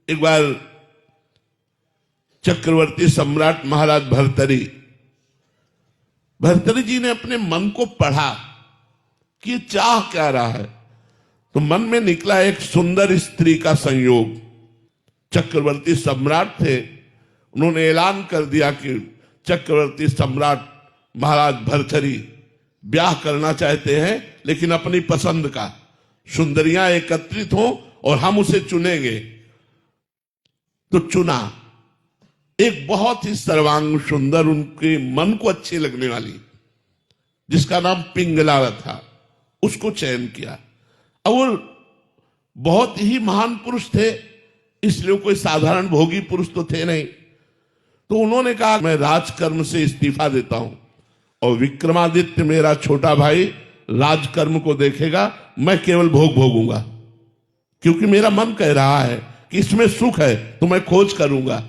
एक बार चक्रवर्ती सम्राट महाराज भर्तरी जी ने अपने मन को पढ़ा कि ये चाह क्या रहा है, तो मन में निकला एक सुंदर स्त्री का संयोग। चक्रवर्ती सम्राट थे, उन्होंने ऐलान कर दिया कि चक्रवर्ती सम्राट महाराज भर्तरी ब्याह करना चाहते हैं, लेकिन अपनी पसंद का। सुंदरियां एकत्रित हों और हम उसे चुनेंगे। तो चुना एक बहुत ही सर्वांग सुंदर, उनके मन को अच्छी लगने वाली, जिसका नाम पिंगला था, उसको चयन किया। और बहुत ही महान पुरुष थे, इसलिए कोई साधारण भोगी पुरुष तो थे नहीं। तो उन्होंने कहा मैं राजकर्म से इस्तीफा देता हूं और विक्रमादित्य मेरा छोटा भाई राजकर्म को देखेगा, मैं केवल भोग भोगूंगा, क्योंकि मेरा मन कह रहा है कि इसमें सुख है, तो मैं खोज करूंगा।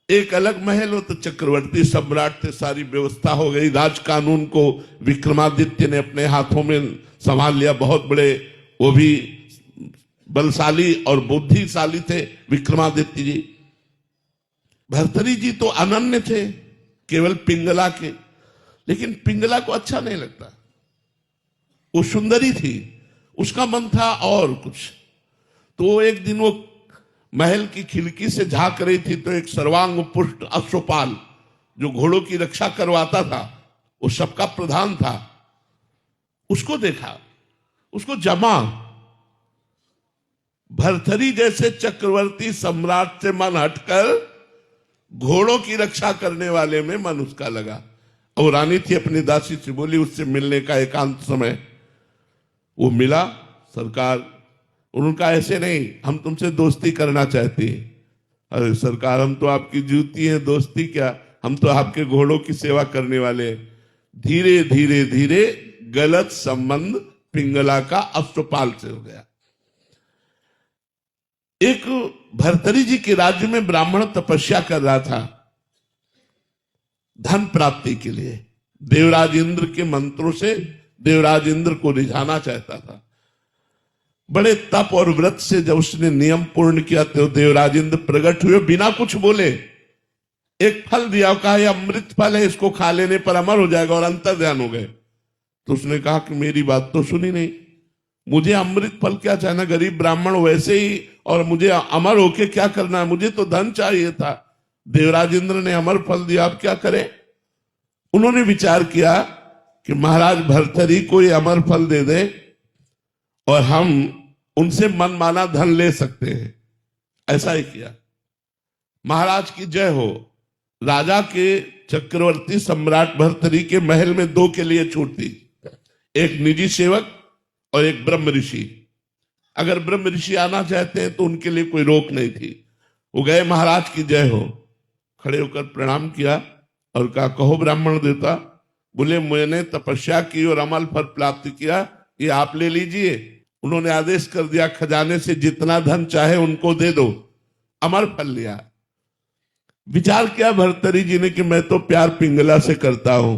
एक अलग महल हो, तो चक्रवर्ती सम्राट थे, सारी व्यवस्था हो गई। राज कानून को विक्रमादित्य ने अपने हाथों में संभाल लिया। बहुत बड़े, वो भी बलशाली और बुद्धिशाली थे विक्रमादित्य जी। भर्तरी जी तो अनन्य थे केवल पिंगला के, लेकिन पिंगला को अच्छा नहीं लगता। वो सुंदरी थी, उसका मन था और कुछ। तो एक दिन वो महल की खिड़की से झांक रही थी, तो एक सर्वांग पुष्ट अश्वपाल जो घोड़ों की रक्षा करवाता था, वो सबका प्रधान था, उसको देखा, उसको जमा। भर्तरी जैसे चक्रवर्ती सम्राट से मन हटकर घोड़ों की रक्षा करने वाले में मन उसका लगा। और रानी थी, अपनी दासी से बोली, उससे मिलने का एकांत समय। वो मिला, सरकार। उनका ऐसे नहीं, हम तुमसे दोस्ती करना चाहते हैं। अरे सरकार, हम तो आपकी जूती हैं, दोस्ती क्या, हम तो आपके घोड़ों की सेवा करने वाले हैं। धीरे धीरे धीरे गलत संबंध पिंगला का अश्वपाल से हो गया। एक भर्तरी जी के राज्य में ब्राह्मण तपस्या कर रहा था धन प्राप्ति के लिए। देवराज इंद्र के मंत्रों से देवराज इंद्र को रिझाना चाहता था। बड़े तप और व्रत से जब उसने नियम पूर्ण किया, तो देवराज इंद्र प्रकट हुए, बिना कुछ बोले एक फल दिया, कहा यह अमृत फल है, इसको खा लेने पर अमर हो जाएगा, और अंतर ध्यान हो गए। तो उसने कहा कि मेरी बात तो सुनी नहीं, मुझे अमृत फल क्या चाहना, गरीब ब्राह्मण वैसे ही, और मुझे अमर होके क्या करना है, मुझे तो धन चाहिए था। देवराज इंद्र ने अमर फल दिया, अब क्या करें। उन्होंने विचार किया कि महाराज भर्तरी को ये अमर फल दे दे और हम उनसे मनमाना धन ले सकते हैं। ऐसा ही किया। महाराज की जय हो। राजा के चक्रवर्ती सम्राट भर्तरी के महल में दो के लिए छूट थी, एक निजी सेवक और एक ब्रह्म ऋषि। अगर ब्रह्म ऋषि आना चाहते हैं तो उनके लिए कोई रोक नहीं थी। वो गए, महाराज की जय हो, खड़े होकर प्रणाम किया और कहा कहो ब्राह्मण देवता। बोले मैंने तपस्या की और अमल फल प्राप्त किया, ये आप ले लीजिए। उन्होंने आदेश कर दिया खजाने से जितना धन चाहे उनको दे दो। अमर फल लिया। विचार किया भर्तरी जी ने कि मैं तो प्यार पिंगला से करता हूं,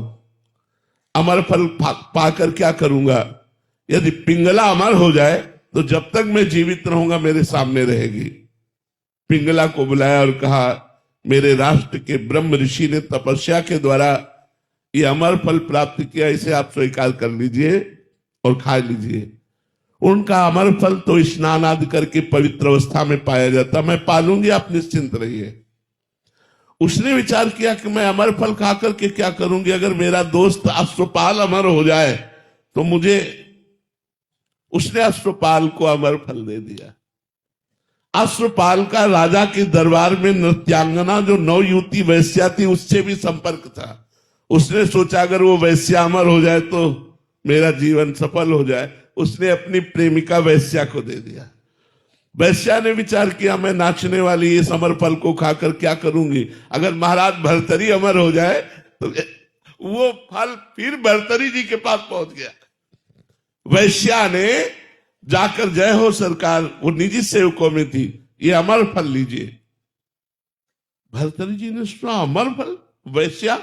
अमर फल पाकर क्या करूंगा। यदि पिंगला अमर हो जाए तो जब तक मैं जीवित रहूंगा मेरे सामने रहेगी। पिंगला को बुलाया और कहा मेरे राष्ट्र के ब्रह्म ऋषि ने तपस्या के द्वारा ये अमर फल प्राप्त किया, इसे आप स्वीकार कर लीजिए और खा लीजिए। उनका अमर फल तो स्नान आदि करके पवित्र अवस्था में पाया जाता, मैं पालूंगी, आप निश्चिंत रहिए। उसने विचार किया कि मैं अमर फल खा करके क्या करूंगी, अगर मेरा दोस्त अश्वपाल अमर हो जाए तो मुझे। उसने अश्वपाल को अमर फल दे दिया। अश्वपाल का राजा के दरबार में नृत्यांगना जो नवयुवती वैश्या थी उससे भी संपर्क था। उसने सोचा अगर वो वैश्या अमर हो जाए तो मेरा जीवन सफल हो जाए। उसने अपनी प्रेमिका वैश्या को दे दिया। वैश्या ने विचार किया मैं नाचने वाली इस अमर फल को खाकर क्या करूंगी, अगर महाराज भर्तरी अमर हो जाए तो वो फल फिर भर्तरी जी के पास पहुंच गया। वैश्या ने जाकर जय हो सरकार, वो निजी सेवकों में थी, ये अमर फल लीजिए। भर्तरी जी ने सुना अमर फल, वैश्या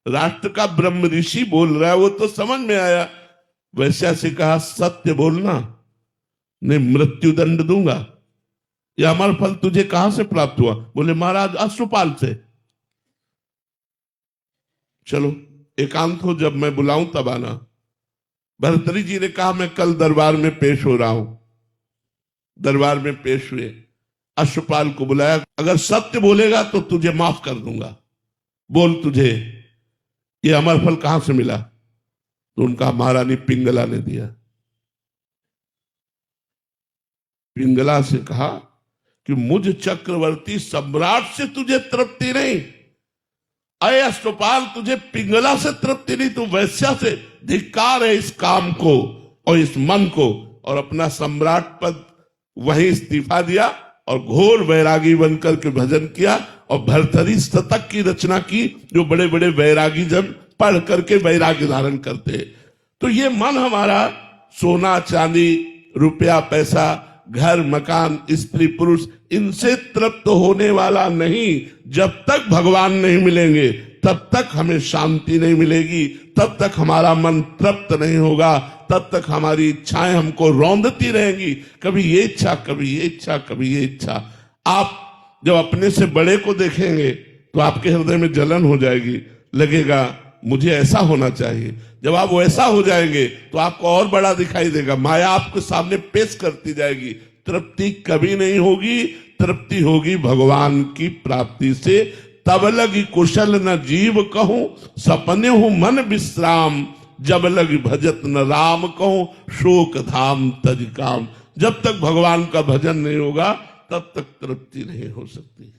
राष्ट्र का ब्रह्म ऋषि बोल रहा है, वो तो समझ में आया। वैश्या से कहा सत्य बोलना, नहीं मृत्यु दंड दूंगा। ये अमर फल तुझे कहां से प्राप्त हुआ? बोले महाराज अश्वपाल से। चलो एकांत हो, जब मैं बुलाऊं तब आना। भर्तृहरि जी ने कहा मैं कल दरबार में पेश हो रहा हूं। दरबार में पेश हुए, अश्वपाल को बुलाया, अगर सत्य बोलेगा तो तुझे माफ कर दूंगा, बोल तुझे ये अमर फल कहां से मिला? तो उनका महारानी पिंगला ने दिया। पिंगला से कहा कि मुझ चक्रवर्ती सम्राट से तुझे तृप्ति नहीं, अय अश्वपाल तुझे पिंगला से तृप्ति नहीं, तू वैश्या से। धिक्कार है इस काम को और इस मन को। और अपना सम्राट पद वहीं इस्तीफा दिया और घोर वैरागी बनकर के भजन किया और भर्तृहरि शतक की रचना की, जो बड़े बड़े वैरागी जन पढ़ करके वैराग्य धारण करते हैं। तो ये मन हमारा सोना चांदी रुपया पैसा घर मकान स्त्री पुरुष इनसे तृप्त होने वाला नहीं। जब तक भगवान नहीं मिलेंगे तब तक हमें शांति नहीं मिलेगी, तब तक हमारा मन तृप्त नहीं होगा, तब तक हमारी इच्छाएं हमको रौंदती रहेंगी, कभी ये इच्छा कभी ये इच्छा कभी ये इच्छा। आप जब अपने से बड़े को देखेंगे तो आपके हृदय में जलन हो जाएगी, लगेगा मुझे ऐसा होना चाहिए। जब आप वैसा हो जाएंगे तो आपको और बड़ा दिखाई देगा, माया आपके सामने पेश करती जाएगी। तृप्ति कभी नहीं होगी, तृप्ति होगी भगवान की प्राप्ति से। तब लगी कुशल न जीव कहूं, सपने हूं मन विश्राम, जब लगी भजत न राम कहूं, शोक धाम तज काम। जब तक भगवान का भजन नहीं होगा तब तक तृप्ति नहीं हो सकती।